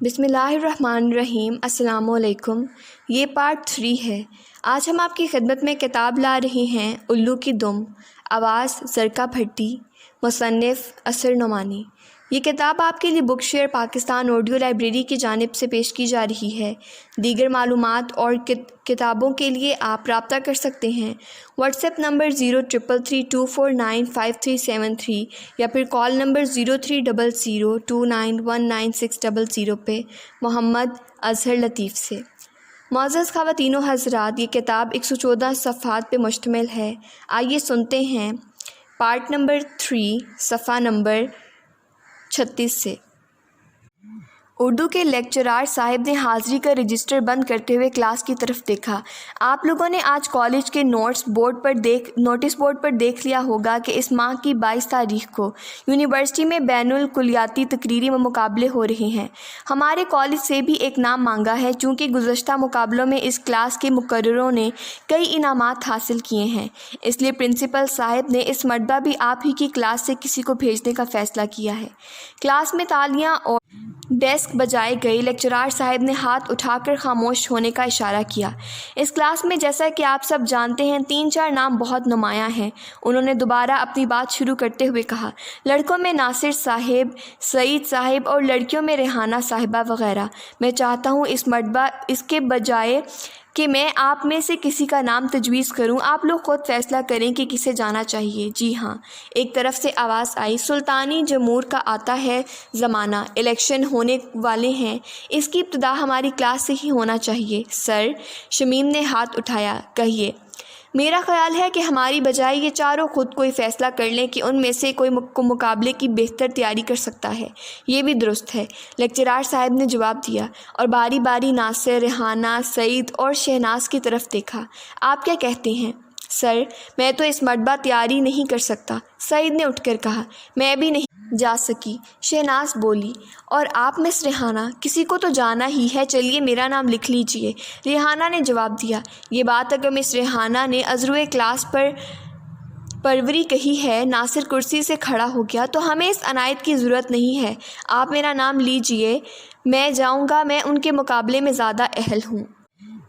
بسم اللہ الرحمن الرحیم۔ السلام علیکم۔ یہ پارٹ 3 ہے۔ آج ہم آپ کی خدمت میں کتاب لا رہے ہیں الو کی دم، آواز زرکا بھٹی، مصنف اثر نعمانی۔ یہ کتاب آپ کے لیے بک شیئر پاکستان آڈیو لائبریری کی جانب سے پیش کی جا رہی ہے۔ دیگر معلومات اور کتابوں کے لیے آپ رابطہ کر سکتے ہیں۔ واٹس ایپ نمبر 033324953373 یا پھر کال نمبر 0300291960 پہ محمد اظہر لطیف سے۔ معزز خواتین و حضرات، یہ کتاب 114 صفحات پہ مشتمل ہے۔ آئیے سنتے ہیں پارٹ نمبر 3 صفحہ نمبر 36 سے۔ اردو کے لیکچرار صاحب نے حاضری کا رجسٹر بند کرتے ہوئے کلاس کی طرف دیکھا۔ آپ لوگوں نے آج کالج کے نوٹس بورڈ پر دیکھ لیا ہوگا کہ اس ماہ کی 22 تاریخ کو یونیورسٹی میں بین الکلیاتی تقریری مقابلے ہو رہے ہیں۔ ہمارے کالج سے بھی ایک نام مانگا ہے، چونکہ گزشتہ مقابلوں میں اس کلاس کے مقرروں نے کئی انعامات حاصل کیے ہیں، اس لیے پرنسپل صاحب نے اس مرتبہ بھی آپ ہی کی کلاس سے کسی کو بھیجنے کا فیصلہ کیا ہے۔ کلاس میں تالیاں اور ڈیسک بجائے گئے۔ لیکچرار صاحب نے ہاتھ اٹھا کر خاموش ہونے کا اشارہ کیا۔ اس کلاس میں جیسا کہ آپ سب جانتے ہیں 3-4 نام بہت نمایاں ہیں۔ انہوں نے دوبارہ اپنی بات شروع کرتے ہوئے کہا، لڑکوں میں ناصر صاحب، سعید صاحب اور لڑکیوں میں ریحانہ صاحبہ وغیرہ۔ میں چاہتا ہوں اس مرتبہ اس کے بجائے کہ میں آپ میں سے کسی کا نام تجویز کروں، آپ لوگ خود فیصلہ کریں کہ کسے جانا چاہیے۔ جی ہاں، ایک طرف سے آواز آئی، سلطانی جمہور کا آتا ہے زمانہ، الیکشن ہونے والے ہیں، اس کی ابتدا ہماری کلاس سے ہی ہونا چاہیے۔ سر، شمیم نے ہاتھ اٹھایا، کہیے۔ میرا خیال ہے کہ ہماری بجائے یہ چاروں خود کوئی فیصلہ کر لیں کہ ان میں سے کوئی مقابلے کی بہتر تیاری کر سکتا ہے۔ یہ بھی درست ہے، لیکچرار صاحب نے جواب دیا اور باری باری ناصر، ریحانہ، سعید اور شہناز کی طرف دیکھا۔ آپ کیا کہتے ہیں؟ سر، میں تو اس مرتبہ تیاری نہیں کر سکتا، سعید نے اٹھ کر کہا۔ میں بھی نہیں جا سکی، شہناز بولی۔ اور آپ مس ریحانہ؟ کسی کو تو جانا ہی ہے، چلیے میرا نام لکھ لیجئے، ریحانہ نے جواب دیا۔ یہ بات اگر مس ریحانہ نے عذروِ کلاس پر پروری کہی ہے۔ ناصر کرسی سے کھڑا ہو گیا، تو ہمیں اس عنایت کی ضرورت نہیں ہے، آپ میرا نام لیجئے، میں جاؤں گا، میں ان کے مقابلے میں زیادہ اہل ہوں۔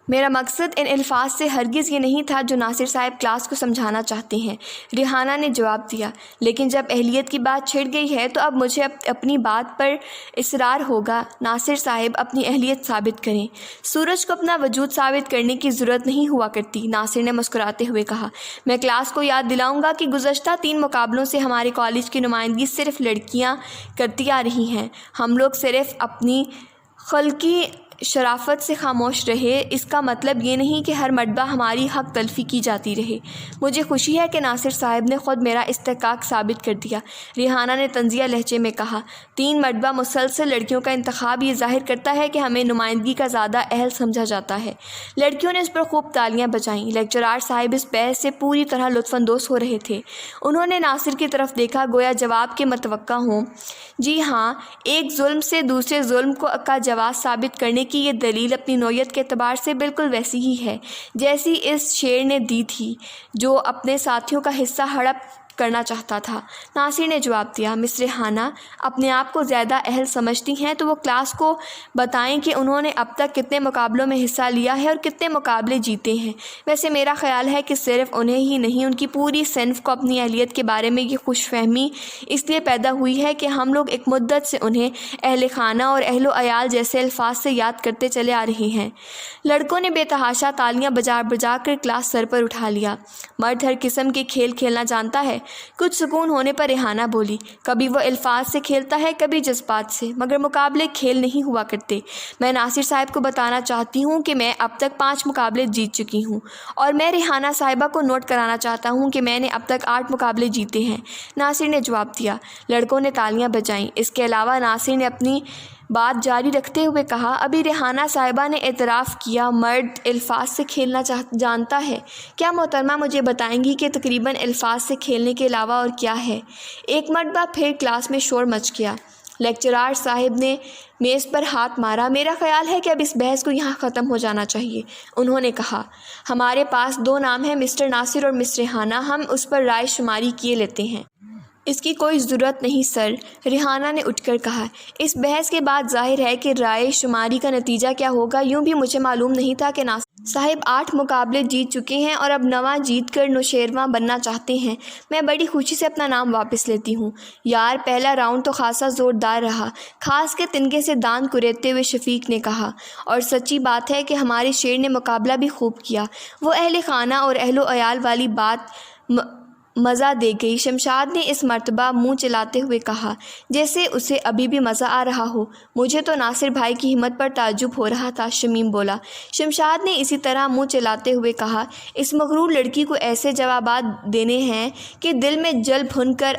میرا مقصد ان الفاظ سے ہرگز یہ نہیں تھا جو ناصر صاحب کلاس کو سمجھانا چاہتے ہیں، ریحانہ نے جواب دیا۔ لیکن جب اہلیت کی بات چھڑ گئی ہے تو اب مجھے اپنی بات پر اصرار ہوگا۔ ناصر صاحب اپنی اہلیت ثابت کریں، سورج کو اپنا وجود ثابت کرنے کی ضرورت نہیں ہوا کرتی، ناصر نے مسکراتے ہوئے کہا۔ میں کلاس کو یاد دلاؤں گا کہ گزشتہ 3 مقابلوں سے ہمارے کالج کی نمائندگی صرف لڑکیاں کرتی آ رہی ہیں، ہم لوگ صرف اپنی خلقی شرافت سے خاموش رہے، اس کا مطلب یہ نہیں کہ ہر مرتبہ ہماری حق تلفی کی جاتی رہے۔ مجھے خوشی ہے کہ ناصر صاحب نے خود میرا استحقاق ثابت کر دیا، ریحانہ نے طنزیہ لہجے میں کہا۔ 3 مرتبہ مسلسل لڑکیوں کا انتخاب یہ ظاہر کرتا ہے کہ ہمیں نمائندگی کا زیادہ اہل سمجھا جاتا ہے۔ لڑکیوں نے اس پر خوب تالیاں بجائیں۔ لیکچرار صاحب اس بحث سے پوری طرح لطف اندوز ہو رہے تھے۔ انہوں نے ناصر کی طرف دیکھا، گویا جواب کے متوقع ہوں۔ جی ہاں، ایک ظلم سے دوسرے ظلم کا جواز ثابت کرنے کی یہ دلیل اپنی نوعیت کے اعتبار سے بالکل ویسی ہی ہے جیسی اس شعر نے دی تھی جو اپنے ساتھیوں کا حصہ ہڑپ کرنا چاہتا تھا۔ ناصر نے جواب دیا، مس ریحانہ اپنے آپ کو زیادہ اہل سمجھتی ہیں تو وہ کلاس کو بتائیں کہ انہوں نے اب تک کتنے مقابلوں میں حصہ لیا ہے اور کتنے مقابلے جیتے ہیں۔ ویسے میرا خیال ہے کہ صرف انہیں ہی نہیں، ان کی پوری صنف کو اپنی اہلیت کے بارے میں یہ خوش فہمی اس لیے پیدا ہوئی ہے کہ ہم لوگ ایک مدت سے انہیں اہل خانہ اور اہل و عیال جیسے الفاظ سے یاد کرتے چلے آ رہے ہیں۔ لڑکوں نے بے تحاشا تالیاں بجا کر کلاس سر پر اٹھا لیا۔ مرد ہر قسم کے کھیل کھیلنا جانتا ہے، کچھ سکون ہونے پر ریحانہ بولی۔ کبھی وہ الفاظ سے کھیلتا ہے، کبھی جذبات سے، مگر مقابلے کھیل نہیں ہوا کرتے۔ میں ناصر صاحب کو بتانا چاہتی ہوں کہ میں اب تک 5 مقابلے جیت چکی ہوں، اور میں ریحانہ صاحبہ کو نوٹ کرانا چاہتا ہوں کہ میں نے اب تک 8 مقابلے جیتے ہیں، ناصر نے جواب دیا۔ لڑکوں نے تالیاں بجائیں۔ اس کے علاوہ ناصر نے اپنی بات جاری رکھتے ہوئے کہا، ابھی ریحانہ صاحبہ نے اعتراف کیا مرد الفاظ سے کھیلنا جانتا ہے۔ کیا محترمہ مجھے بتائیں گی کہ تقریباً الفاظ سے کھیلنے کے علاوہ اور کیا ہے؟ ایک مرتبہ پھر کلاس میں شور مچ گیا۔ لیکچرار صاحب نے میز پر ہاتھ مارا۔ میرا خیال ہے کہ اب اس بحث کو یہاں ختم ہو جانا چاہیے، انہوں نے کہا۔ ہمارے پاس 2 نام ہیں، مسٹر ناصر اور مس ریحانہ، ہم اس پر رائے شماری کیے لیتے ہیں۔ اس کی کوئی ضرورت نہیں سر، ریحانہ نے اٹھ کر کہا۔ اس بحث کے بعد ظاہر ہے کہ رائے شماری کا نتیجہ کیا ہوگا۔ یوں بھی مجھے معلوم نہیں تھا کہ ناصر صاحب 8 مقابلے جیت چکے ہیں اور اب 9واں جیت کر نوشیروان بننا چاہتے ہیں۔ میں بڑی خوشی سے اپنا نام واپس لیتی ہوں۔ یار، پہلا راؤنڈ تو خاصا زوردار رہا، خاص کے تنگے سے دانت کریدتے ہوئے شفیق نے کہا۔ اور سچی بات ہے کہ ہمارے شیر نے مقابلہ بھی خوب کیا۔ وہ اہل خانہ اور اہل و عیال والی بات مزہ دے گئی۔ شمشاد نے اس مرتبہ منہ چلاتے ہوئے کہا، جیسے اسے ابھی بھی مزہ آ رہا ہو۔ مجھے تو ناصر بھائی کی ہمت پر تعجب ہو رہا تھا، شمیم بولا۔ شمشاد نے اسی طرح منہ چلاتے ہوئے کہا، اس مغرور لڑکی کو ایسے جوابات دینے ہیں کہ دل میں جل بھن کر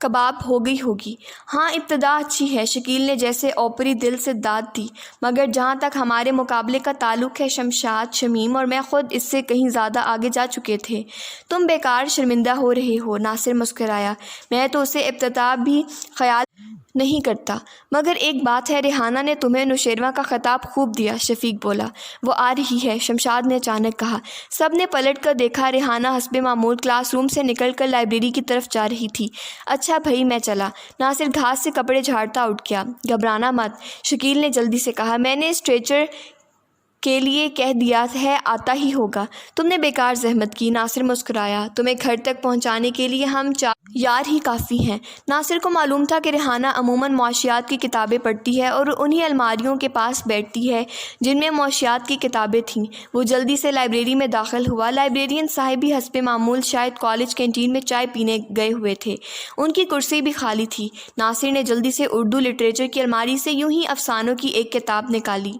کباب ہو گئی ہوگی۔ ہاں، ابتدا اچھی ہے، شکیل نے جیسے اوپری دل سے داد دی، مگر جہاں تک ہمارے مقابلے کا تعلق ہے شمشاد، شمیم اور میں خود اس سے کہیں زیادہ آگے جا چکے تھے۔ تم بیکار شرمندہ ہو رہے ہو، ناصر مسکرایا۔ میں تو اسے ابتدا بھی خیال نہیں کرتا، مگر ایک بات ہے، ریحانہ نے تمہیں نوشیروان کا خطاب خوب دیا، شفیق بولا۔ وہ آ رہی ہے، شمشاد نے اچانک کہا۔ سب نے پلٹ کر دیکھا، ریحانہ حسب معمول کلاس روم سے نکل کر لائبریری کی طرف جا رہی تھی۔ اچھا بھئی، میں چلا۔ ناصر گھاس سے کپڑے جھاڑتا اٹھ گیا۔ گھبرانا مت، شکیل نے جلدی سے کہا، میں نے اسٹریچر کے لیے کہہ دیا ہے، آتا ہی ہوگا۔ تم نے بیکار زحمت کی، ناصر مسکرایا۔ تمہیں گھر تک پہنچانے کے لیے ہم 4 یار ہی کافی ہیں۔ ناصر کو معلوم تھا کہ ریحانہ عموماً معاشیات کی کتابیں پڑھتی ہے اور انہی الماریوں کے پاس بیٹھتی ہے جن میں معاشیات کی کتابیں تھیں۔ وہ جلدی سے لائبریری میں داخل ہوا۔ لائبریرین صاحب بھی حسب معمول شاید کالج کینٹین میں چائے پینے گئے ہوئے تھے۔ ان کی کرسی بھی خالی تھی۔ ناصر نے جلدی سے اردو لٹریچر کی الماری سے یوں ہی افسانوں کی ایک کتاب نکالی،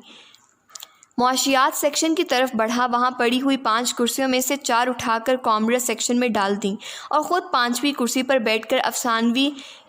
معاشیات سیکشن کی طرف بڑھا۔ وہاں پڑی ہوئی 5 کرسیوں میں سے 4 اٹھا کر کامرس سیکشن میں ڈال دیں اور خود 5ویں کرسی پر بیٹھ کر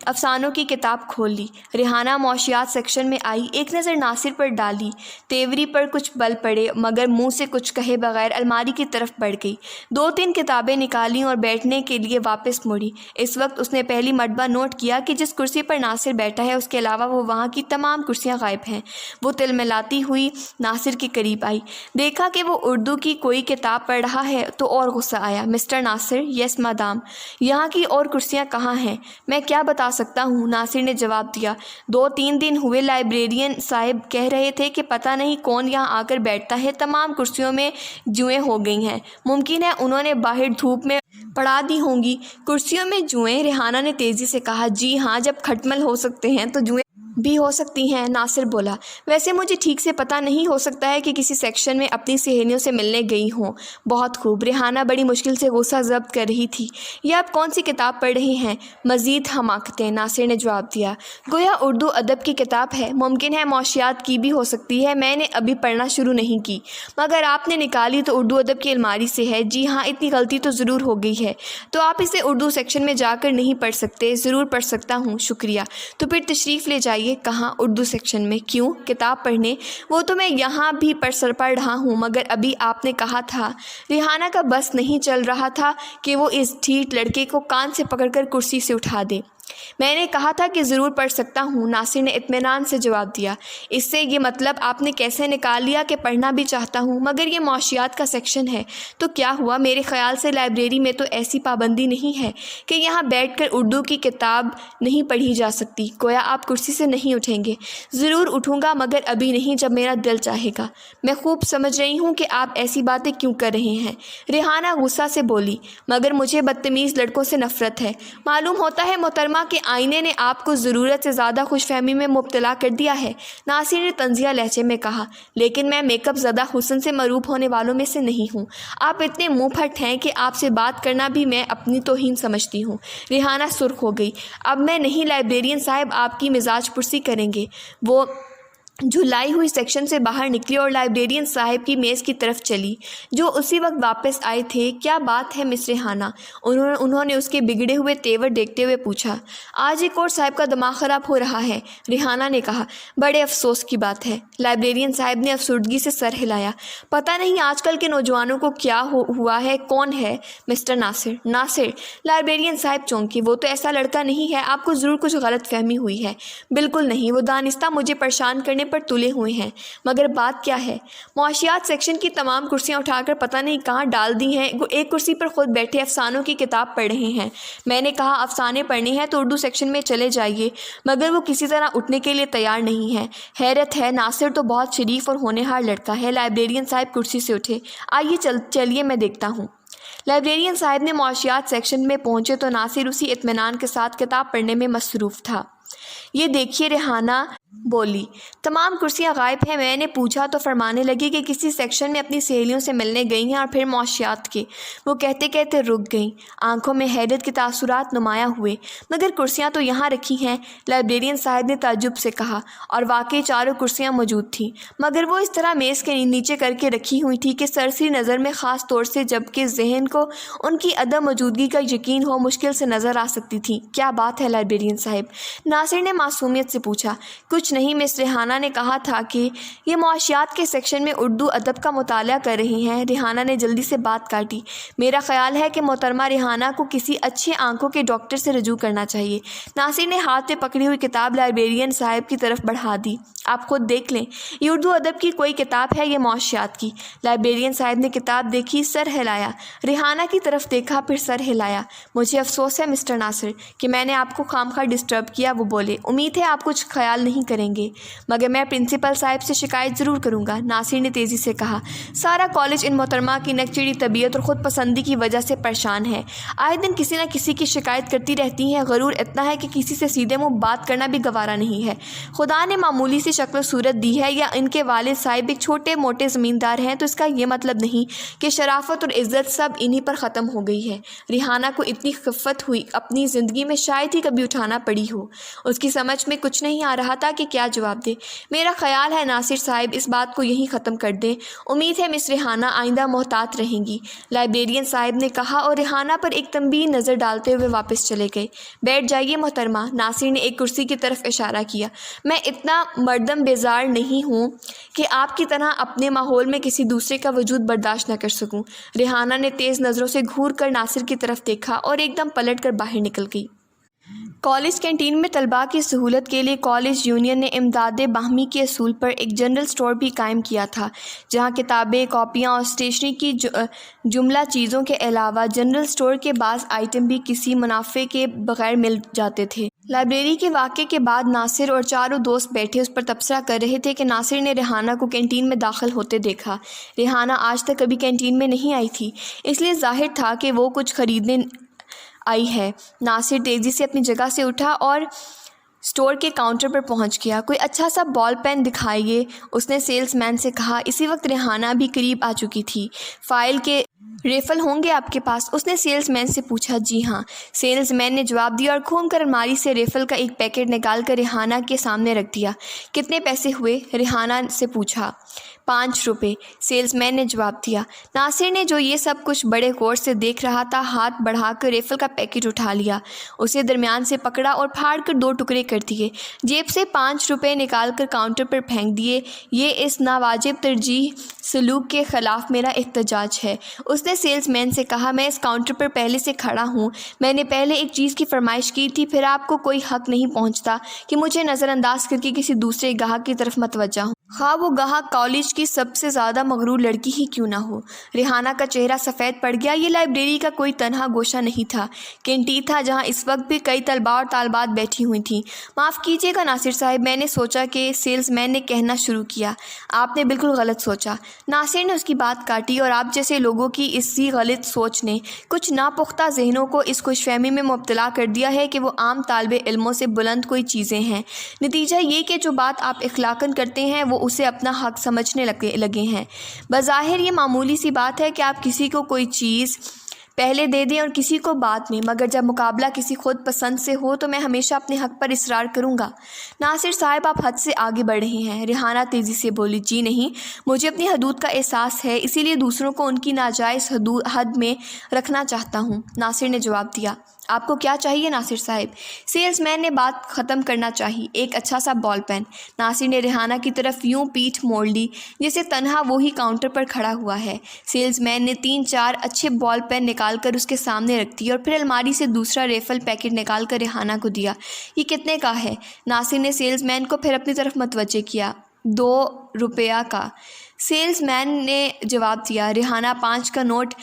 افسانوں کی کتاب کھول لی۔ ریحانہ معاشیات سیکشن میں آئی، ایک نظر ناصر پر ڈالی، تیوری پر کچھ بل پڑے مگر منہ سے کچھ کہے بغیر الماری کی طرف بڑھ گئی، 2-3 کتابیں نکالیں اور بیٹھنے کے لیے واپس مڑی۔ اس وقت اس نے پہلی مرتبہ نوٹ کیا کہ جس کرسی پر ناصر بیٹھا ہے اس کے علاوہ وہاں کی تمام کرسیاں غائب ہیں۔ وہ تلملاتی ہوئی ناصر کی قریب آئی، دیکھا کہ وہ اردو کی کوئی کتاب پڑھ رہا ہے تو اور غصہ آیا۔ مسٹر ناصر، یس مادام، یہاں کی اور کرسیاں کہاں ہیں؟ میں کیا بتا سکتا ہوں، ناصر نے جواب دیا۔ 2-3 دن ہوئے لائبریرین صاحب کہہ رہے تھے کہ پتہ نہیں کون یہاں آ کر بیٹھتا ہے، تمام کرسیوں میں جوئیں ہو گئی ہیں، ممکن ہے انہوں نے باہر دھوپ میں پڑھا دی ہوں گی۔ کرسیوں میں جوئیں؟ ریحانہ نے تیزی سے کہا۔ جی ہاں، جب کھٹمل ہو سکتے ہیں تو جوئیں بھی ہو سکتی ہیں، ناصر بولا۔ ویسے مجھے ٹھیک سے پتہ نہیں، ہو سکتا ہے کہ کسی سیکشن میں اپنی سہیلیوں سے ملنے گئی ہوں۔ بہت خوب، ریحانہ بڑی مشکل سے غصہ ضبط کر رہی تھی۔ یہ آپ کون سی کتاب پڑھ رہے ہیں؟ مزید حماقتیں، ناصر نے جواب دیا۔ گویا اردو ادب کی کتاب ہے، ممکن ہے معاشیات کی بھی ہو سکتی ہے، میں نے ابھی پڑھنا شروع نہیں کی، مگر آپ نے نکالی تو اردو ادب کی الماری سے ہے۔ جی ہاں، اتنی غلطی تو ضرور ہو گئی ہے، تو آپ اسے اردو سیکشن میں جا کر نہیں پڑھ سکتے؟ ضرور پڑھ سکتا ہوں، شکریہ۔ تو پھر تشریف لے جائیے۔ کہاں؟ اردو سیکشن میں۔ کیوں؟ کتاب پڑھنے؟ وہ تو میں یہاں بھی پڑھ رہا ہوں، مگر ابھی آپ نے کہا تھا۔ ریحانہ کا بس نہیں چل رہا تھا کہ وہ اس ڈھیٹ لڑکے کو کان سے پکڑ کر کرسی سے اٹھا دے۔ میں نے کہا تھا کہ ضرور پڑھ سکتا ہوں، ناصر نے اطمینان سے جواب دیا۔ اس سے یہ مطلب آپ نے کیسے نکال لیا کہ پڑھنا بھی چاہتا ہوں؟ مگر یہ معاشیات کا سیکشن ہے تو کیا ہوا؟ میرے خیال سے لائبریری میں تو ایسی پابندی نہیں ہے کہ یہاں بیٹھ کر اردو کی کتاب نہیں پڑھی جا سکتی۔ گویا آپ کرسی سے نہیں اٹھیں گے؟ ضرور اٹھوں گا، مگر ابھی نہیں، جب میرا دل چاہے گا۔ میں خوب سمجھ رہی ہوں کہ آپ ایسی باتیں کیوں کر رہے ہیں، ریحانہ غصہ سے بولی، مگر مجھے بدتمیز لڑکوں سے نفرت ہے۔ معلوم ہوتا ہے محترمہ کہ آئینے نے آپ کو ضرورت سے زیادہ خوش فہمی میں مبتلا کر دیا ہے، ناصر نے طنزیہ لہجے میں کہا۔ لیکن میں میک اپ زدہ حسن سے مروب ہونے والوں میں سے نہیں ہوں۔ آپ اتنے منہ پھٹ ہیں کہ آپ سے بات کرنا بھی میں اپنی توہین سمجھتی ہوں۔ ریحانہ سرخ ہو گئی۔ اب میں نہیں، لائبریرین صاحب آپ کی مزاج پرسی کریں گے۔ وہ جھلائی ہوئی سیکشن سے باہر نکلی اور لائبریرین صاحب کی میز کی طرف چلی، جو اسی وقت واپس آئے تھے۔ کیا بات ہے مس ریحانہ؟ انہوں نے اس کے بگڑے ہوئے تیور دیکھتے ہوئے پوچھا۔ آج ایک اور صاحب کا دماغ خراب ہو رہا ہے، ریحانہ نے کہا۔ بڑے افسوس کی بات ہے، لائبریرین صاحب نے افسردگی سے سر ہلایا۔ پتہ نہیں آج کل کے نوجوانوں کو کیا ہوا ہے۔ کون ہے؟ مسٹر ناصر۔ ناصر؟ لائبریرین صاحب چونکے۔ وہ تو ایسا لڑکا نہیں ہے، آپ کو ضرور کچھ غلط فہمی ہوئی ہے۔ بالکل نہیں، وہ دانستہ مجھے پریشان کرنے پر تلے ہوئے ہیں، مگر بات کیا ہے؟ معاشیات سیکشن کی تمام کرسیاں اٹھا کر پتہ نہیں کہاں ڈال دی ہیں۔ وہ ایک کرسی پر خود بیٹھے افسانوں کی کتاب پڑھ رہے ہیں۔ میں نے کہا افسانے پڑھنے ہیں تو اردو سیکشن میں چلے جائیے، مگر وہ کسی طرح اٹھنے کے لیے تیار نہیں ہے۔ حیرت ہے، ناصر تو بہت شریف اور ہونہار لڑکا ہے۔ لائبریرین صاحب کرسی سے اٹھے۔ آئیے چلیے میں دیکھتا ہوں۔ لائبریرین صاحب نے معاشیات سیکشن میں پہنچے تو ناصر اسی اطمینان کے ساتھ کتاب پڑھنے میں مصروف تھا۔ یہ دیکھیے، ریحانہ بولی، تمام کرسیاں غائب ہیں۔ میں نے پوچھا تو فرمانے لگی کہ کسی سیکشن میں اپنی سہیلیوں سے ملنے گئی ہیں اور پھر معاشیات کے۔ وہ کہتے کہتے رک گئیں، آنکھوں میں حیرت کے تاثرات نمایاں ہوئے۔ مگر کرسیاں تو یہاں رکھی ہیں، لائبریرین صاحب نے تعجب سے کہا، اور واقعی چاروں کرسیاں موجود تھیں، مگر وہ اس طرح میز کے نیچے کر کے رکھی ہوئی تھی کہ سرسری نظر میں، خاص طور سے جبکہ ذہن کو ان کی عدم موجودگی کا یقین ہو، مشکل سے نظر آ سکتی تھیں۔ کیا بات ہے لائبریرین صاحب؟ ناصر نے معصومیت سے پوچھا۔ کچھ نہیں، مس ریحانہ نے کہا تھا کہ یہ معاشیات کے سیکشن میں اردو ادب کا مطالعہ کر رہی ہیں۔ ریحانہ نے جلدی سے بات کاٹی۔ میرا خیال ہے کہ محترمہ ریحانہ کو کسی اچھے آنکھوں کے ڈاکٹر سے رجوع کرنا چاہیے۔ ناصر نے ہاتھ میں پکڑی ہوئی کتاب لائبریرین صاحب کی طرف بڑھا دی۔ آپ خود دیکھ لیں، یہ اردو ادب کی کوئی کتاب ہے، یہ معاشیات کی۔ لائبریرین صاحب نے کتاب دیکھی، سر ہلایا، ریحانہ کی طرف دیکھا، پھر سر ہلایا۔ مجھے افسوس ہے مسٹر ناصر کہ میں نے آپ کو خامخواہ ڈسٹرب کیا۔ وہ بولے، امید ہے آپ کچھ خیال نہیں کریں گے، مگر میں پرنسپل صاحب سے شکایت ضرور کروں گا۔ ناصر نے تیزی سے کہا، سارا کالج ان محترمہ کی نکچڑی طبیعت اور خود پسندی کی وجہ سے پریشان ہے۔ آئے دن کسی نہ کسی کی شکایت کرتی رہتی ہیں۔ غرور اتنا ہے کہ کسی سے سیدھے منہ بات کرنا بھی گوارا نہیں ہے۔ خدا نے معمولی سی شکل و صورت دی ہے، یا ان کے والد صاحب ایک چھوٹے موٹے زمیندار ہیں، تو اس کا یہ مطلب نہیں کہ شرافت اور عزت سب انہی پر ختم ہو گئی ہے۔ ریحانہ کو اتنی خفت ہوئی اپنی زندگی میں شاید ہی کبھی اٹھانا پڑی ہو۔ اس کی سمجھ میں کچھ نہیں آ رہا تھا کہ کیا جواب دے۔ میرا خیال ہے ناصر صاحب اس بات کو یہیں ختم کر دیں۔ امید ہے مس ریحانہ آئندہ محتاط رہیں گی، لائبریرین صاحب نے کہا، اور ریحانہ پر ایک تنبیہ نظر ڈالتے ہوئے واپس چلے گئے۔ بیٹھ جائیے محترمہ، ناصر نے ایک کرسی کی طرف اشارہ کیا۔ میں اتنا مردم بیزار نہیں ہوں کہ آپ کی طرح اپنے ماحول میں کسی دوسرے کا وجود برداشت نہ کر سکوں۔ ریحانہ نے تیز نظروں سے گھور کر ناصر کی طرف دیکھا اور ایک دم پلٹ کر باہر نکل گئی۔ کالج کینٹین میں طلباء کی سہولت کے لیے کالج یونین نے امداد باہمی کے اصول پر ایک جنرل سٹور بھی قائم کیا تھا، جہاں کتابیں، کاپیاں اور اسٹیشنری کی جملہ چیزوں کے علاوہ جنرل سٹور کے بعض آئٹم بھی کسی منافع کے بغیر مل جاتے تھے۔ لائبریری کے واقعے کے بعد ناصر اور چاروں دوست بیٹھے اس پر تبصرہ کر رہے تھے کہ ناصر نے ریحانہ کو کینٹین میں داخل ہوتے دیکھا۔ ریحانہ آج تک کبھی کینٹین میں نہیں آئی تھی، اس لیے ظاہر تھا کہ وہ کچھ خریدنے آئی ہے۔ ناصر تیزی سے اپنی جگہ سے اٹھا اور اسٹور کے کاؤنٹر پر پہنچ گیا۔ کوئی اچھا سا بال پین دکھائیے، اس نے سیلز مین سے کہا۔ اسی وقت ریحانہ بھی قریب آ چکی تھی۔ فائل کے ریفل ہوں گے آپ کے پاس؟ اس نے سیلز مین سے پوچھا۔ جی ہاں، سیلز مین نے جواب دیا اور گھوم کر الماری سے ریفل کا ایک پیکٹ نکال کر ریحانہ کے سامنے رکھ دیا۔ کتنے پیسے ہوئے؟ ریحانہ سے پوچھا۔ 5 روپے، سیلز مین نے جواب دیا۔ ناصر نے، جو یہ سب کچھ بڑے غور سے دیکھ رہا تھا، ہاتھ بڑھا کر ریفل کا پیکٹ اٹھا لیا، اسے درمیان سے پکڑا اور پھاڑ کر 2 ٹکڑے کر دیے، جیب سے 5 روپے نکال کر کاؤنٹر پر پھینک دیے۔ یہ اس ناواجب ترجیح سلوک کے خلاف میرا احتجاج ہے، اس نے سیلز مین سے کہا۔ میں اس کاؤنٹر پر پہلے سے کھڑا ہوں، میں نے پہلے ایک چیز کی فرمائش کی تھی، پھر آپ کو کوئی حق نہیں پہنچتا کہ مجھے نظر انداز کر کے کسی دوسرے گاہک کی طرف متوجہ ہوں، خواہ وہ گاہک کالج کی سب سے زیادہ مغرور لڑکی ہی کیوں نہ ہو۔ ریحانہ کا چہرہ سفید پڑ گیا۔ یہ لائبریری کا کوئی تنہا گوشہ نہیں تھا، کینٹین تھا جہاں اس وقت بھی کئی طلباء اور طالبات بیٹھی ہوئی تھیں۔ معاف کیجیے گا ناصر صاحب، میں نے سوچا کہ سیلز مین نے کہنا شروع کیا۔ آپ نے بالکل غلط سوچا، ناصر نے اس کی بات کاٹی، اور آپ جیسے لوگوں کی اسی غلط سوچ نے کچھ ناپختہ ذہنوں کو اس خوش فہمی میں مبتلا کر دیا ہے کہ وہ عام طالب علموں سے بلند کوئی چیزیں ہیں۔ نتیجہ یہ کہ جو بات آپ اخلاقاً کرتے ہیں وہ اسے اپنا حق سمجھنے لگے ہیں۔ بظاہر یہ معمولی سی بات ہے کہ آپ کسی کو کوئی چیز پہلے دے دیں اور کسی کو بعد میں، مگر جب مقابلہ کسی خود پسند سے ہو تو میں ہمیشہ اپنے حق پر اصرار کروں گا۔ ناصر صاحب، آپ حد سے آگے بڑھ رہے ہیں، ریحانہ تیزی سے بولی۔ جی نہیں، مجھے اپنی حدود کا احساس ہے، اسی لیے دوسروں کو ان کی ناجائز حد میں رکھنا چاہتا ہوں، ناصر نے جواب دیا۔ آپ کو کیا چاہیے ناصر صاحب؟ سیلز مین نے بات ختم کرنا چاہی۔ ایک اچھا سا بال پین۔ ناصر نے ریحانہ کی طرف یوں پیٹھ موڑ لی جیسے تنہا وہی کاؤنٹر پر کھڑا ہوا ہے۔ سیلز مین نے 3-4 اچھے بال پین نکال کر اس کے سامنے رکھ دی اور پھر الماری سے دوسرا ریفل پیکٹ نکال کر ریحانہ کو دیا۔ یہ کتنے کا ہے؟ ناصر نے سیلز مین کو پھر اپنی طرف متوجہ کیا۔ ₹2 کا۔ سیلز مین نے جواب دیا۔ ریحانہ 5 کا نوٹ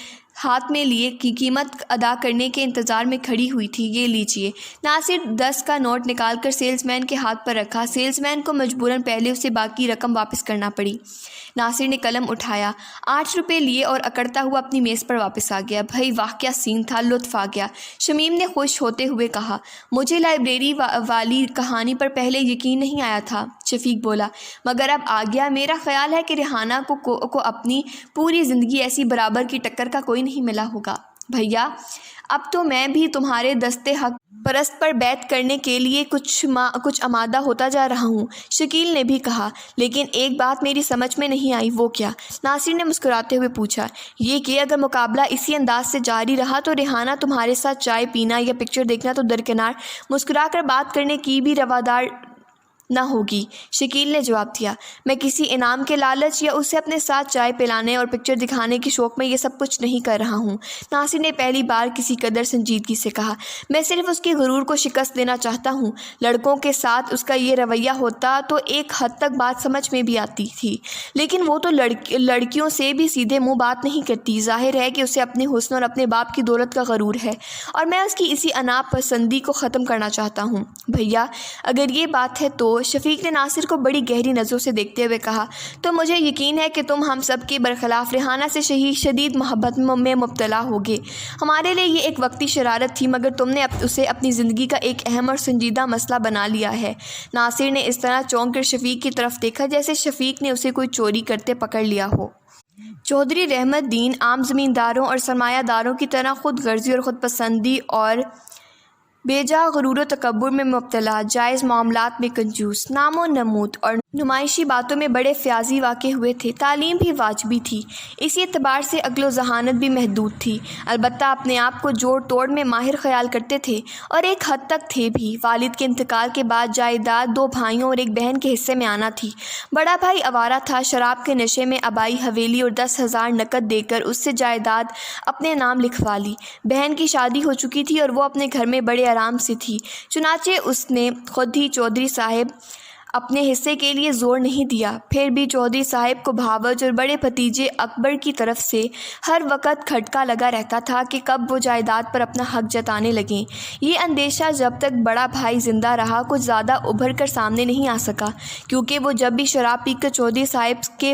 ہاتھ میں لیے کی قیمت ادا کرنے کے انتظار میں کھڑی ہوئی تھی۔ یہ لیجئے۔ ناصر 10 کا نوٹ نکال کر سیلز مین کے ہاتھ پر رکھا۔ سیلز مین کو مجبوراً پہلے اسے باقی رقم واپس کرنا پڑی۔ ناصر نے قلم اٹھایا، ₹8 لیے اور اکڑتا ہوا اپنی میز پر واپس آ گیا۔ بھائی واہ کیا سین تھا، لطف آ گیا، شمیم نے خوش ہوتے ہوئے کہا۔ مجھے لائبریری والی کہانی پر پہلے یقین نہیں آیا تھا، شفیق بولا، مگر اب آ گیا۔ میرا خیال ہے کہ ریحانہ کو اپنی پوری زندگی ایسی برابر کی ٹکر کا کوئی نہیں ملا ہوگا۔ بھیا اب تو میں بھی تمہارے دستے حق پرست پر بیعت کرنے کے لیے کچھ آمادہ ہوتا جا رہا ہوں، شکیل نے بھی کہا۔ لیکن ایک بات میری سمجھ میں نہیں آئی۔ وہ کیا؟ ناصر نے مسکراتے ہوئے پوچھا۔ یہ کہ اگر مقابلہ اسی انداز سے جاری رہا تو ریحانہ تمہارے ساتھ چائے پینا یا پکچر دیکھنا تو درکنار، مسکرا کر بات کرنے کی بھی روادار نہ ہوگی، شکیل نے جواب دیا۔ میں کسی انعام کے لالچ یا اسے اپنے ساتھ چائے پلانے اور پکچر دکھانے کے شوق میں یہ سب کچھ نہیں کر رہا ہوں، ناصر نے پہلی بار کسی قدر سنجیدگی سے کہا۔ میں صرف اس کے غرور کو شکست دینا چاہتا ہوں۔ لڑکوں کے ساتھ اس کا یہ رویہ ہوتا تو ایک حد تک بات سمجھ میں بھی آتی تھی، لیکن وہ تو لڑکیوں سے بھی سیدھے منہ بات نہیں کرتی۔ ظاہر ہے کہ اسے اپنے حسن اور اپنے باپ کی دولت کا غرور ہے، اور میں اس کی اسی انا پسندی کو ختم کرنا چاہتا ہوں۔ بھیا اگر یہ بات ہے تو، شفیق نے ناصر کو بڑی گہری نظروں سے دیکھتے ہوئے کہا، تو مجھے یقین ہے کہ تم ہم سب کے برخلاف ریحانہ سے شدید محبت میں مبتلا ہوگے۔ ہمارے لیے یہ ایک وقتی شرارت تھی، مگر تم نے اسے اپنی زندگی کا ایک اہم اور سنجیدہ مسئلہ بنا لیا ہے۔ ناصر نے اس طرح چونک کر شفیق کی طرف دیکھا جیسے شفیق نے اسے کوئی چوری کرتے پکڑ لیا ہو۔ چودھری رحمت دین عام زمینداروں اور سرمایہ داروں کی طرح خود غرضی اور خود پسندی اور بے جا غرور و تکبر میں مبتلا، جائز معاملات میں کنجوس، نام و نمود اور نمائشی باتوں میں بڑے فیاضی واقع ہوئے تھے۔ تعلیم بھی واجبی تھی، اسی اعتبار سے عقل و ذہانت بھی محدود تھی، البتہ اپنے آپ کو جوڑ توڑ میں ماہر خیال کرتے تھے، اور ایک حد تک تھے بھی۔ والد کے انتقال کے بعد جائیداد 2 بھائیوں اور ایک بہن کے حصے میں آنا تھی۔ بڑا بھائی آوارہ تھا، شراب کے نشے میں آبائی حویلی اور 10,000 نقد دے کر اس سے جائیداد اپنے نام لکھوا لی۔ بہن کی شادی ہو چکی تھی اور وہ اپنے گھر میں بڑے آرام سے تھی، چنانچہ اس نے خود ہی چودھری صاحب اپنے حصے کے لیے زور نہیں دیا۔ پھر بھی چودھری صاحب کو بھاوج اور بڑے بھتیجے اکبر کی طرف سے ہر وقت کھٹکا لگا رہتا تھا کہ کب وہ جائیداد پر اپنا حق جتانے لگیں۔ یہ اندیشہ جب تک بڑا بھائی زندہ رہا کچھ زیادہ ابھر کر سامنے نہیں آ سکا، کیونکہ وہ جب بھی شراب پی کر چودھری صاحب کے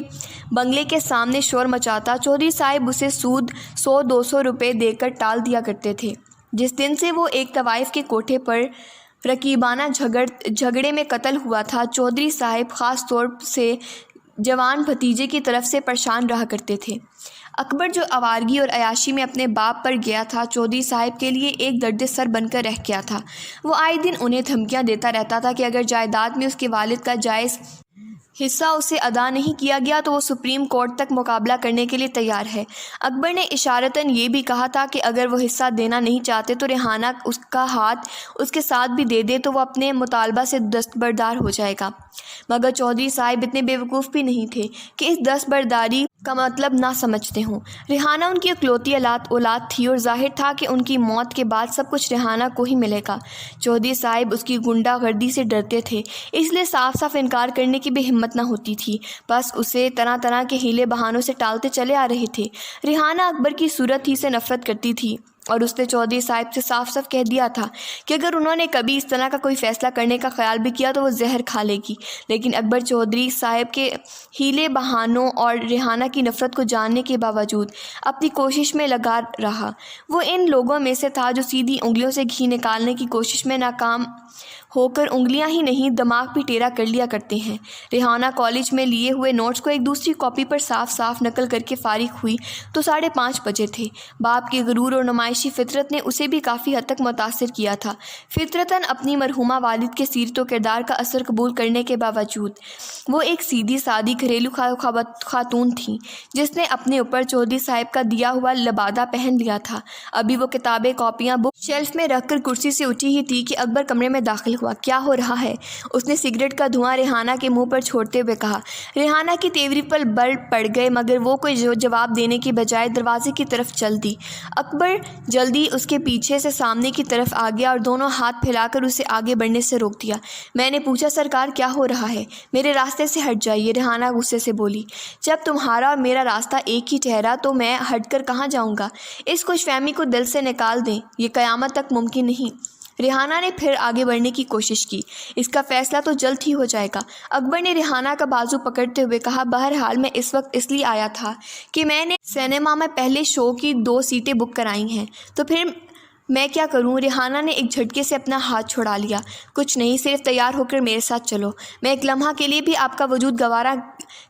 بنگلے کے سامنے شور مچاتا، چودھری صاحب اسے سود 100-200 روپے دے کر ٹال دیا کرتے تھے۔ جس دن سے وہ ایک طوائف کے کوٹھے پر رقیبانہ جھگڑے میں قتل ہوا تھا، چودھری صاحب خاص طور سے جوان بھتیجے کی طرف سے پریشان رہا کرتے تھے۔ اکبر جو آوارگی اور عیاشی میں اپنے باپ پر گیا تھا، چودھری صاحب کے لیے ایک درد سر بن کر رہ گیا تھا۔ وہ آئے دن انہیں دھمکیاں دیتا رہتا تھا کہ اگر جائیداد میں اس کے والد کا جائز حصہ اسے ادا نہیں کیا گیا تو وہ سپریم کورٹ تک مقابلہ کرنے کے لیے تیار ہے۔ اکبر نے اشارتاً یہ بھی کہا تھا کہ اگر وہ حصہ دینا نہیں چاہتے تو ریحانہ اس کا ہاتھ اس کے ساتھ بھی دے دے تو وہ اپنے مطالبہ سے دستبردار ہو جائے گا، مگر چودھری صاحب اتنے بیوقوف بھی نہیں تھے کہ اس دستبرداری کا مطلب نہ سمجھتے ہوں۔ ریحانہ ان کی اکلوتی اولاد تھی اور ظاہر تھا کہ ان کی موت کے بعد سب کچھ ریحانہ کو ہی ملے گا۔ چودھری صاحب اس کی غنڈہ گردی سے ڈرتے تھے، اس لیے صاف صاف انکار کرنے کی بھی ہمت نہ ہوتی تھی، بس اسے طرح طرح کے ہیلے بہانوں سے ٹالتے چلے آ رہے تھے۔ ریحانہ اکبر کی صورت ہی سے نفرت کرتی تھی اور اس نے چودھری صاحب سے صاف صاف کہہ دیا تھا کہ اگر انہوں نے کبھی اس طرح کا کوئی فیصلہ کرنے کا خیال بھی کیا تو وہ زہر کھا لے گی۔ لیکن اکبر چودھری صاحب کے ہیلے بہانوں اور ریحانہ کی نفرت کو جاننے کے باوجود اپنی کوشش میں لگا رہا۔ وہ ان لوگوں میں سے تھا جو سیدھی انگلیوں سے گھی نکالنے کی کوشش میں ناکام ہو کر انگلیاں ہی نہیں دماغ بھی ٹیڑھا کر لیا کرتے ہیں۔ ریحانہ کالج میں لیے ہوئے نوٹس کو ایک دوسری کاپی پر صاف صاف نقل کر کے فارغ ہوئی تو 5:30 بجے تھے۔ باپ کی غرور اور نمائشی فطرت نے اسے بھی کافی حد تک متاثر کیا تھا۔ فطرتاً اپنی مرحومہ والد کے سیرت و کردار کا اثر قبول کرنے کے باوجود وہ ایک سیدھی سادی گھریلو خاتون تھیں جس نے اپنے اوپر چودھری صاحب کا دیا ہوا لبادہ پہن لیا تھا۔ ابھی وہ کتابیں کاپیاں بک شیلف میں رکھ کر کرسی سے اٹھی ہی تھی کہ اکبر کمرے میں داخل ہوا، کیا ہو رہا ہے؟ اس نے سگریٹ کا دھواں ریحانہ کے منہ پر چھوڑتے ہوئے کہا۔ ریحانہ کی تیوری پر بل پڑ گئے مگر وہ کوئی جواب دینے کی بجائے دروازے کی طرف چل دی۔ اکبر جلدی اس کے پیچھے سے سامنے کی طرف آ گیا اور دونوں ہاتھ پھیلا کر اسے آگے بڑھنے سے روک دیا۔ میں نے پوچھا سرکار کیا ہو رہا ہے؟ میرے راستے سے ہٹ جائیے، ریحانہ غصے سے بولی۔ جب تمہارا اور میرا راستہ ایک ہی ٹھہرا تو میں ہٹ کر کہاں جاؤں گا؟ اس خوش فہمی کو دل سے نکال دیں، یہ قیامت تک ممکن نہیں۔ ریحانہ نے پھر آگے بڑھنے کی کوشش کی۔ اس کا فیصلہ تو جلد ہی ہو جائے گا۔ اکبر نے ریحانہ کا بازو پکڑتے ہوئے کہا، بہرحال میں اس وقت اس لیے آیا تھا کہ میں نے سینما میں پہلے شو کی 2 سیٹیں بک کرائی ہیں، تو پھر میں کیا کروں؟ ریحانہ نے ایک جھٹکے سے اپنا ہاتھ چھڑا لیا۔ کچھ نہیں، صرف تیار ہو کر میرے ساتھ چلو۔ میں ایک لمحہ کے لیے بھی آپ کا وجود گوارا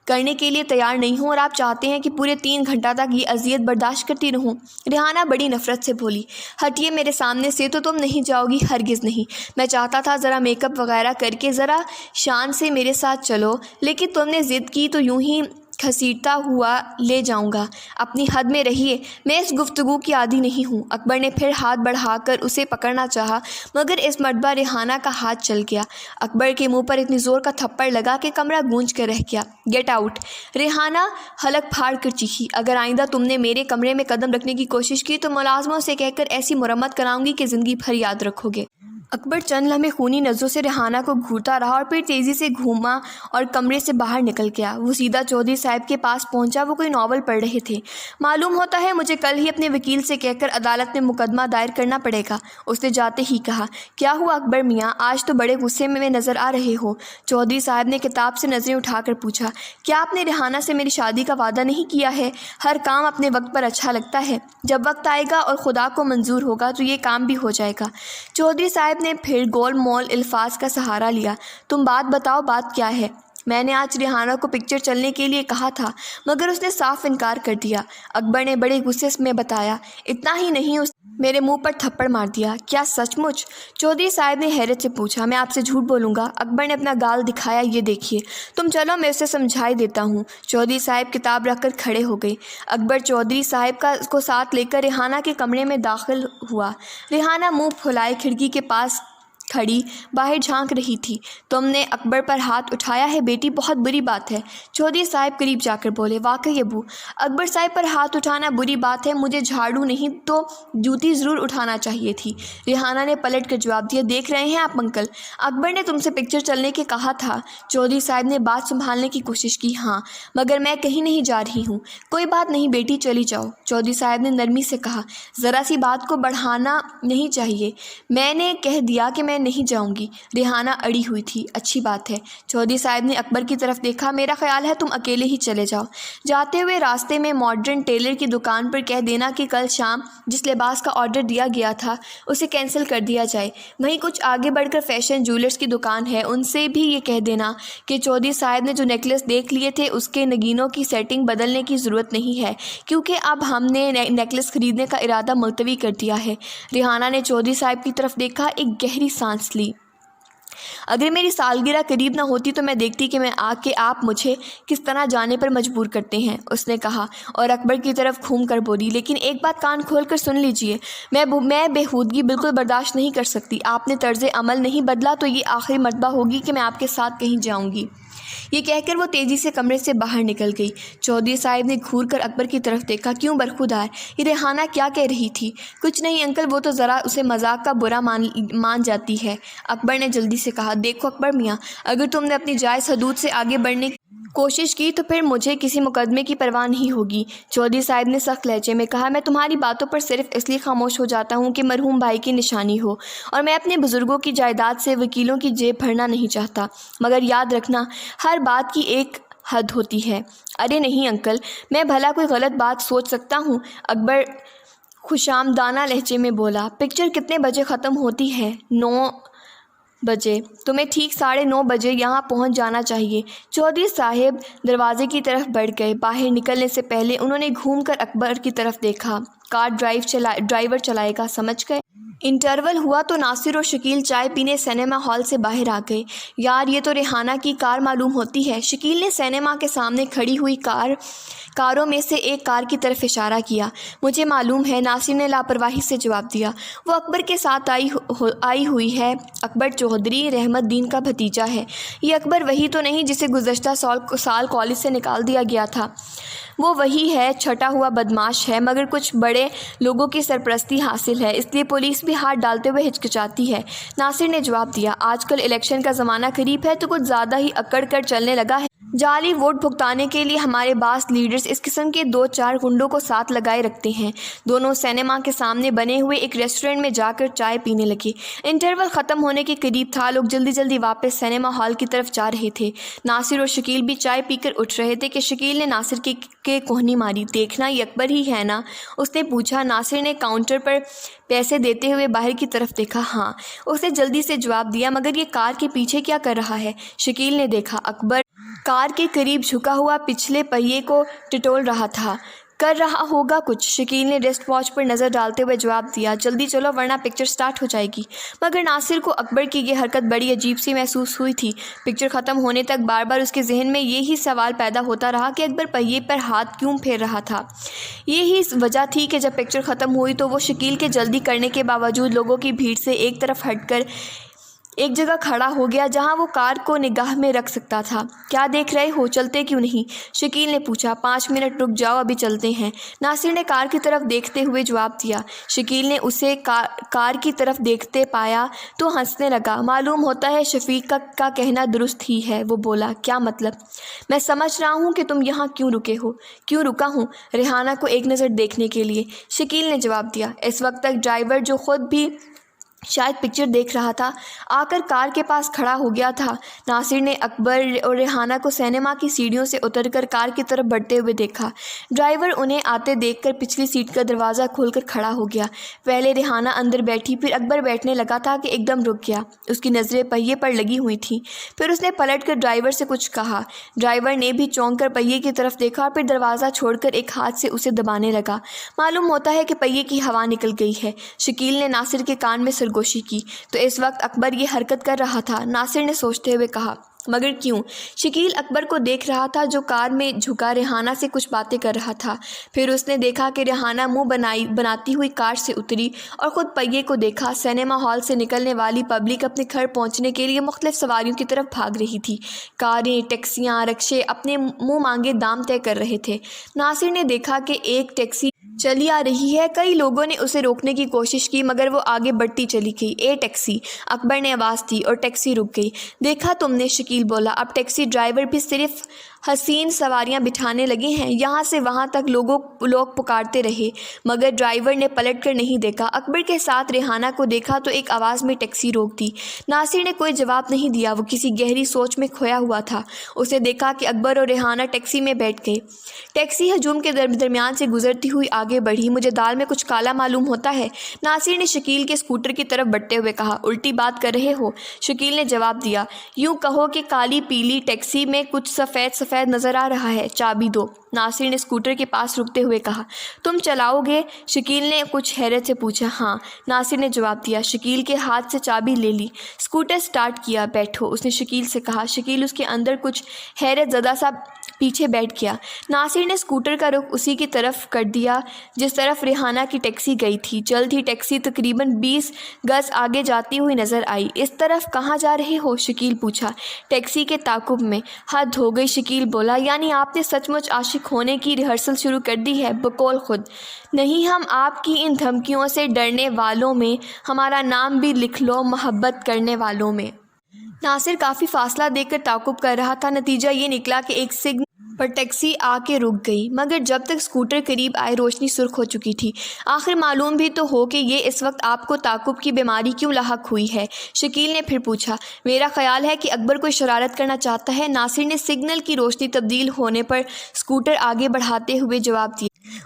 کرنے کے لیے تیار نہیں ہوں، اور آپ چاہتے ہیں کہ پورے 3 گھنٹہ تک یہ اذیت برداشت کرتی رہوں؟ ریحانہ بڑی نفرت سے بولی۔ ہٹیے میرے سامنے سے، تو تم نہیں جاؤ گی، ہرگز نہیں۔ میں چاہتا تھا ذرا میک اپ وغیرہ کر کے ذرا شان سے میرے ساتھ چلو، لیکن تم نے ضد کی تو یوں ہی گھسیٹتا ہوا لے جاؤں گا۔ اپنی حد میں رہیے، میں اس گفتگو کی عادی نہیں ہوں۔ اکبر نے پھر ہاتھ بڑھا کر اسے پکڑنا چاہا مگر اس مرتبہ ریحانہ کا ہاتھ چل گیا۔ اکبر کے منہ پر اتنی زور کا تھپڑ لگا کہ کمرہ گونج کر رہ گیا۔ Get out! ریحانہ حلق پھاڑ کر چیخی۔ اگر آئندہ تم نے میرے کمرے میں قدم رکھنے کی کوشش کی تو ملازموں سے کہہ کر ایسی مرمت کراؤں گی کہ زندگی بھر یاد رکھو گے۔ اکبر چند لمحے خونی نظروں سے ریحانہ کو گھورتا رہا اور پھر تیزی سے گھوما اور کمرے سے باہر نکل گیا۔ وہ سیدھا چودھری صاحب کے پاس پہنچا۔ وہ کوئی ناول پڑھ رہے تھے۔ معلوم ہوتا ہے مجھے کل ہی اپنے وکیل سے کہہ کر عدالت میں مقدمہ دائر کرنا پڑے گا، اس نے جاتے ہی کہا۔ کیا ہوا اکبر میاں؟ آج تو بڑے غصے میں نظر آ رہے ہو۔ چودھری صاحب نے کتاب سے نظریں اٹھا کر پوچھا۔ کیا آپ نے ریحانہ سے میری شادی کا وعدہ نہیں کیا ہے؟ ہر کام اپنے وقت پر اچھا لگتا ہے، جب وقت آئے گا اور خدا کو منظور ہوگا تو یہ کام بھی ہو جائے گا۔ چودھری صاحب نے پھر گول مول الفاظ کا سہارا لیا۔ تم بات بتاؤ، بات کیا ہے؟ میں نے آج ریحانہ کو پکچر چلنے کے لیے کہا تھا مگر اس نے صاف انکار کر دیا، اکبر نے بڑے غصے میں بتایا۔ اتنا ہی نہیں، اس میرے منہ پر تھپڑ مار دیا۔ کیا سچ مچ؟ چودھری صاحب نے حیرت سے پوچھا۔ میں آپ سے جھوٹ بولوں گا؟ اکبر نے اپنا گال دکھایا۔ یہ دیکھیے۔ تم چلو، میں اسے سمجھائی دیتا ہوں۔ چودھری صاحب کتاب رکھ کر کھڑے ہو گئے۔ اکبر چودھری صاحب کو ساتھ لے کر ریحانہ کے کمرے میں داخل ہوا۔ ریحانہ منہ پھلائے کھڑکی کے پاس کھڑی باہر جھانک رہی تھی۔ تم نے اکبر پر ہاتھ اٹھایا ہے بیٹی، بہت بری بات ہے۔ چودھری صاحب قریب جا کر بولے۔ واقعی ابو، اکبر صاحب پر ہاتھ اٹھانا بری بات ہے، مجھے جھاڑو نہیں تو جوتی ضرور اٹھانا چاہیے تھی۔ ریحانہ نے پلٹ کر جواب دیا۔ دیکھ رہے ہیں آپ انکل، اکبر نے تم سے پکچر چلنے کے کہا تھا۔ چودھری صاحب نے بات سنبھالنے کی کوشش کی۔ ہاں، مگر میں کہیں نہیں جا رہی ہوں۔ کوئی بات نہیں بیٹی، چلی جاؤ، چودھری صاحب نے نرمی سے کہا۔ ذرا سی بات کو بڑھانا نہیں چاہیے، میں نے کہہ دیا کہ میں نہیں جاؤں گی۔ ریحانہ اڑی ہوئی تھی۔ اچھی بات ہے۔ چودھری صاحب نے اکبر کی طرف دیکھا۔ میرا خیال ہے تم اکیلے ہی چلے جاؤ۔ جاتے ہوئے راستے میں ماڈرن ٹیلر کی دکان پر کہہ دینا کہ کل شام جس لباس کا آرڈر دیا گیا تھا اسے کینسل کر دیا جائے۔ وہیں کچھ آگے بڑھ کر فیشن جیولرز کی دکان ہے، ان سے بھی یہ کہہ دینا کہ چودھری صاحب نے جو نیکلس دیکھ لیے تھے اس کے نگینوں کی سیٹنگ بدلنے کی ضرورت نہیں ہے، کیونکہ اب ہم نے نیکلس خریدنے کا ارادہ ملتوی کر دیا ہے۔ ریحانہ نے چودھری صاحب کی طرف دیکھا، ایک گہری سانس لی۔ اگر میری سالگرہ قریب نہ ہوتی تو میں دیکھتی کہ آپ مجھے کس طرح جانے پر مجبور کرتے ہیں، اس نے کہا اور اکبر کی طرف گھوم کر بولی۔ لیکن ایک بات کان کھول کر سن لیجئے، میں بےہودگی بالکل برداشت نہیں کر سکتی۔ آپ نے طرز عمل نہیں بدلا تو یہ آخری مرتبہ ہوگی کہ میں آپ کے ساتھ کہیں جاؤں گی۔ یہ کہہ کر وہ تیزی سے کمرے سے باہر نکل گئی۔ چودھری صاحب نے گھور کر اکبر کی طرف دیکھا۔ کیوں برخودار، یہ ریحانہ کیا کہہ رہی تھی؟ کچھ نہیں انکل، وہ تو ذرا اسے مذاق کا برا مان جاتی ہے، اکبر نے جلدی سے کہا۔ دیکھو اکبر میاں، اگر تم نے اپنی جائز حدود سے آگے بڑھنے کی کوشش کی تو پھر مجھے کسی مقدمے کی پرواہ نہیں ہوگی، چودھری صاحب نے سخت لہجے میں کہا۔ میں تمہاری باتوں پر صرف اس لیے خاموش ہو جاتا ہوں کہ مرحوم بھائی کی نشانی ہو، اور میں اپنے بزرگوں کی جائیداد سے وکیلوں کی جیب بھرنا نہیں چاہتا، مگر یاد رکھنا ہر بات کی ایک حد ہوتی ہے۔ ارے نہیں انکل، میں بھلا کوئی غلط بات سوچ سکتا ہوں، اکبر خوشامدانہ لہجے میں بولا۔ پکچر کتنے بجے ختم ہوتی ہے؟ 9 بجے۔ تمہیں ٹھیک 9:30 بجے یہاں پہنچ جانا چاہیے۔ چودھری صاحب دروازے کی طرف بڑھ گئے۔ باہر نکلنے سے پہلے انہوں نے گھوم کر اکبر کی طرف دیکھا۔ کار ڈرائیور چلائے گا، سمجھ گئے؟ انٹرول ہوا تو ناصر اور شکیل چائے پینے سینما ہال سے باہر آ گئے۔ یار، یہ تو ریحانہ کی کار معلوم ہوتی ہے، شکیل نے سینما کے سامنے کھڑی ہوئی کار کاروں میں سے ایک کار کی طرف اشارہ کیا۔ مجھے معلوم ہے، ناصر نے لاپرواہی سے جواب دیا۔ وہ اکبر کے ساتھ آئی ہوئی ہے۔ اکبر چودھری رحمت دین کا بھتیجا ہے۔ یہ اکبر وہی تو نہیں جسے گزشتہ سال کالج سے نکال دیا گیا تھا؟ وہ وہی ہے، چھٹا ہوا بدماش ہے، مگر کچھ بڑے لوگوں کی سرپرستی حاصل ہے، اس لیے پولیس بھی ہاتھ ڈالتے ہوئے ہچکچاتی ہے۔ ناصر نے جواب دیا۔ آج کل الیکشن کا زمانہ قریب ہے تو کچھ زیادہ ہی اکڑ کر چلنے لگا ہے۔ جعلی ووٹ بھگتانے کے لیے ہمارے بعض لیڈرز اس قسم کے 2-4 گنڈوں کو ساتھ لگائے رکھتے ہیں۔ دونوں سینما کے سامنے بنے ہوئے ایک ریسٹورنٹ میں جا کر چائے پینے لگے۔ انٹرول ختم ہونے کے قریب تھا، لوگ جلدی جلدی واپس سینما ہال کی طرف جا رہے تھے۔ ناصر اور شکیل بھی چائے پی کر اٹھ رہے تھے کہ شکیل نے ناصر کے کوہنی ماری۔ دیکھنا یہ اکبر ہی ہے نا؟ اس نے پوچھا۔ ناصر نے کاؤنٹر پر پیسے دیتے ہوئے باہر کی طرف دیکھا۔ ہاں، اس نے جلدی سے جواب دیا۔ مگر یہ کار کے پیچھے کیا کر رہا ہے؟ شکیل نے دیکھا۔ اکبر کار کے قریب جھکا ہوا پچھلے پہیے کو ٹٹول رہا تھا۔ کر رہا ہوگا کچھ، شکیل نے ریسٹ واچ پر نظر ڈالتے ہوئے جواب دیا۔ جلدی چلو ورنہ پکچر سٹارٹ ہو جائے گی۔ مگر ناصر کو اکبر کی یہ حرکت بڑی عجیب سی محسوس ہوئی تھی۔ پکچر ختم ہونے تک بار بار اس کے ذہن میں یہی سوال پیدا ہوتا رہا کہ اکبر پہیے پر ہاتھ کیوں پھیر رہا تھا۔ یہی وجہ تھی کہ جب پکچر ختم ہوئی تو وہ شکیل کے جلدی کرنے کے باوجود لوگوں کی بھیڑ سے ایک طرف ہٹ کر ایک جگہ کھڑا ہو گیا جہاں وہ کار کو نگاہ میں رکھ سکتا تھا۔ کیا دیکھ رہے ہو؟ چلتے کیوں نہیں؟ شکیل نے پوچھا۔ 5 منٹ رک جاؤ، ابھی چلتے ہیں، ناصر نے کار کی طرف دیکھتے ہوئے جواب دیا۔ شکیل نے اسے کار کی طرف دیکھتے پایا تو ہنسنے لگا۔ معلوم ہوتا ہے شفیق کا کہنا درست ہی ہے، وہ بولا۔ کیا مطلب؟ میں سمجھ رہا ہوں کہ تم یہاں کیوں رکے ہو۔ کیوں رکا ہوں؟ ریحانہ کو ایک نظر دیکھنے کے لیے، شکیل نے جواب دیا۔ اس وقت تک ڈرائیور، جو خود بھی شاید پکچر دیکھ رہا تھا، آ کر کار کے پاس کھڑا ہو گیا تھا۔ ناصر نے اکبر اور ریحانہ کو سینما کی سیڑھیوں سے اتر کر کار کی طرف بڑھتے ہوئے دیکھا۔ ڈرائیور انہیں آتے دیکھ کر پچھلی سیٹ کا دروازہ کھول کر کھڑا ہو گیا۔ پہلے ریحانہ اندر بیٹھی، پھر اکبر بیٹھنے لگا تھا کہ ایک دم رک گیا۔ اس کی نظریں پہیے پر لگی ہوئی تھیں۔ پھر اس نے پلٹ کر ڈرائیور سے کچھ کہا۔ ڈرائیور نے بھی چونک کر پہیے کی طرف دیکھا اور پھر دروازہ چھوڑ کر ایک ہاتھ سے اسے دبانے لگا۔ معلوم ہوتا ہے کہ پہیے کی ہوا نکل گئی ہے، شکیل نے ناصر کے کان میں سرگوشی کی۔ تو اس وقت اکبر یہ حرکت کر رہا تھا، ناصر نے سوچتے ہوئے کہا۔ مگر کیوں؟ شکیل اکبر کو دیکھ رہا تھا جو کار میں جھکا ریحانہ سے کچھ باتیں کر رہا تھا۔ پھر اس نے دیکھا کہ ریحانہ منہ بناتی ہوئی کار سے اتری اور خود پہیے کو دیکھا۔ سینما ہال سے نکلنے والی پبلک اپنے گھر پہنچنے کے لیے مختلف سواریوں کی طرف بھاگ رہی تھی۔ کاریں، ٹیکسیاں، رکشے اپنے منہ مانگے دام طے کر رہے تھے۔ ناصر نے دیکھا کہ ایک ٹیکسی چلی آ رہی ہے۔ کئی لوگوں نے اسے روکنے کی کوشش کی مگر وہ آگے بڑھتی چلی گئی۔ اے ٹیکسی! اکبر نے آواز دی اور ٹیکسی رک گئی۔ دیکھا تم نے؟ شکیل بولا۔ اب ٹیکسی ڈرائیور بھی صرف حسین سواریاں بٹھانے لگے ہیں۔ یہاں سے وہاں تک لوگ پکارتے رہے مگر ڈرائیور نے پلٹ کر نہیں دیکھا۔ اکبر کے ساتھ ریحانہ کو دیکھا تو ایک آواز میں ٹیکسی روک دی۔ ناصر نے کوئی جواب نہیں دیا، وہ کسی گہری سوچ میں کھویا ہوا تھا۔ اسے دیکھا کہ اکبر اور ریحانہ ٹیکسی میں بیٹھ گئے۔ ٹیکسی ہجوم کے درمیان سے گزرتی ہوئی آگے بڑھی۔ مجھے دال میں کچھ کالا معلوم ہوتا ہے، ناصر نے شکیل کے اسکوٹر کی طرف بڑھتے ہوئے کہا۔ الٹی بات کر رہے ہو، شکیل نے جواب دیا۔ یوں کہو کہ کالی پیلی ٹیکسی میں کچھ سفید نظر آ رہا ہے۔ چابی دو، ناصر نے اسکوٹر کے پاس رکتے ہوئے کہا۔ تم چلاؤ گے؟ شکیل نے کچھ حیرت سے پوچھا۔ ہاں، ناصر نے جواب دیا۔ شکیل کے ہاتھ سے چابی لے لی، اسکوٹر سٹارٹ کیا۔ بیٹھو، اس نے شکیل سے کہا۔ شکیل اس کے اندر کچھ حیرت زدہ سا پیچھے بیٹھ گیا۔ ناصر نے اسکوٹر کا رخ اسی کی طرف کر دیا جس طرف ریحانہ کی ٹیکسی گئی تھی۔ جلد ہی ٹیکسی تقریباً 20 گز آگے جاتی ہوئی نظر آئی۔ اس طرف کہاں جا رہے ہو؟ شکیل پوچھا۔ ٹیکسی کے تعاقب میں۔ حد ہو گئی، شکیل بولا۔ یعنی آپ نے سچ مچ عاشق ہونے کی ریہرسل شروع کر دی ہے؟ بقول خود نہیں، ہم آپ کی ان دھمکیوں سے ڈرنے والوں میں، ہمارا نام بھی لکھ لو محبت کرنے والوں میں۔ ناصر کافی فاصلہ دے کر تعاقب کر رہا تھا۔ نتیجہ یہ نکلا کہ ایک سگنل پر ٹیکسی آ کے رک گئی مگر جب تک اسکوٹر قریب آئے روشنی سرخ ہو چکی تھی۔ آخر معلوم بھی تو ہو کہ یہ اس وقت آپ کو تعاقب کی بیماری کیوں لاحق ہوئی ہے؟ شکیل نے پھر پوچھا۔ میرا خیال ہے کہ اکبر کوئی شرارت کرنا چاہتا ہے، ناصر نے سگنل کی روشنی تبدیل ہونے پر اسکوٹر آگے بڑھاتے ہوئے جواب دیا۔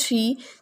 3